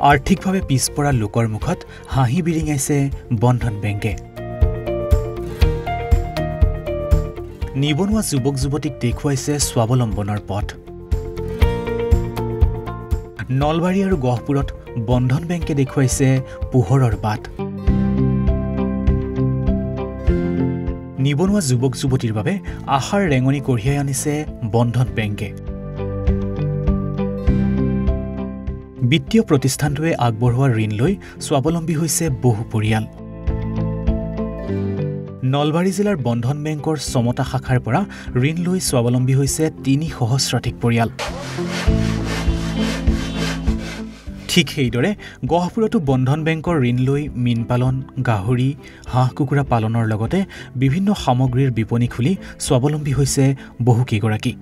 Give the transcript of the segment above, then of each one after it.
আৰ্থিকভাৱে পিছপৰা লোকৰ মুখত হাঁহি বিৰিঙাইছে বন্ধন বেংকে। নিবনুৱা যুৱক যুৱতীক দেখুৱাইছে স্বাৱলম্বনৰ পথ। নলবাৰী আৰু গহপুৰত বন্ধন বেংকে দেখুৱাইছে পোহৰৰ বাট। নিবনুৱা যুৱক যুৱতীৰ বাবে আশাৰ ৰেঙনি কঢ়িয়াই আনিছে বন্ধন বেংকে। বিত্তীয় প্ৰতিষ্ঠানটোৱে আগবঢ়োৱা ঋণ লৈ স্বাৱলম্বী হৈছে বহু পৰিয়াল। নলবাৰী জিলাৰ বন্ধন বেংকৰ সমতা শাখাৰ পৰা ঋণ লৈ স্বাৱলম্বী হৈছে ৩ সহস্ৰাধিক পৰিয়াল। ঠিক সেইদৰে গহপুৰতো বন্ধন বেংকৰ ঋণ লৈ মীন পালন, গাহৰি, হাঁহ কুকুৰা পালনৰ লগতে বিভিন্ন সামগ্ৰীৰ বিপণী খুলি স্বাৱলম্বী হৈছে বহুকেইগৰাকী।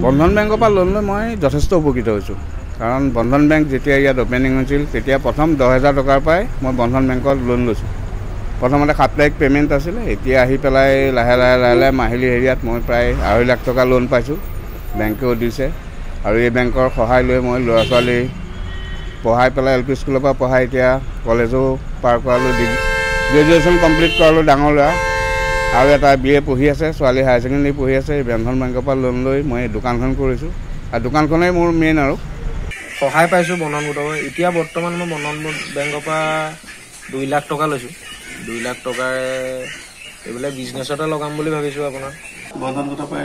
বন্ধন বেংকৰ পৰা লোন লৈ মই যথেষ্ট উপকৃত হৈছোঁ। কাৰণ বন্ধন বেংক যেতিয়া ইয়াত অপেনিং হৈছিল তেতিয়া প্ৰথম 10,000 টকাৰ পৰাই মই বন্ধন বেংকত লোন লৈছোঁ। প্ৰথমতে সাপ্তাহিক পে'মেণ্ট আছিলে, এতিয়া আহি পেলাই লাহে লাহে মাহিলী হেৰিয়াত মই প্ৰায় 2.5 লাখ টকা লোন পাইছোঁ। বেংকেও দিছে আৰু এই বেংকৰ সহায় লৈ মই ল'ৰা ছোৱালী পঢ়াই পেলাই LP স্কুলৰ পৰা পঢ়াই এতিয়া কলেজো পাৰ কৰালোঁ, গ্ৰেজুৱেশ্যন কমপ্লিট কৰালোঁ ডাঙৰ ল'ৰা, আৰু এটা BA পঢ়ি আছে, ছোৱালী হায়াৰ ছেকেণ্ডেৰী পঢ়ি আছে। এই বন্ধন বেংকৰ পৰা লোন লৈ মই দোকানখন কৰিছোঁ আৰু দোকানখনেই মোৰ মেইন আৰু সহায় পাইছোঁ বন্ধন গোটৰ। এতিয়া বৰ্তমান মই বন্ধন বেংকৰ পৰা 2 লাখ টকা লৈছোঁ। 2 লাখ টকাৰে এইবিলাক বিজনেছতে লগাম বুলি ভাবিছোঁ। আপোনাৰ বন্ধন গোটৰ পৰা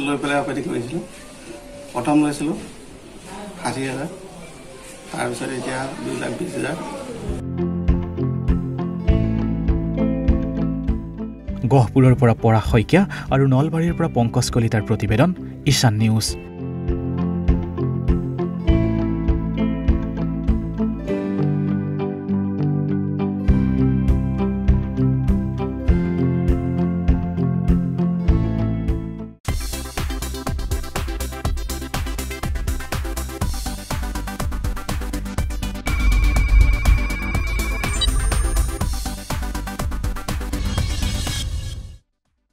লৈ পেলাই অপেনিং কৰিছিলোঁ। প্ৰথম লৈছিলোঁ 60,000, তাৰপিছত এতিয়া 2,20,000। গহপুৰৰ পৰা পৰাগ শইকীয়া আৰু নলবাৰীৰ পৰা পংকজ কলিতাৰ প্ৰতিবেদন, ঈশান নিউজ।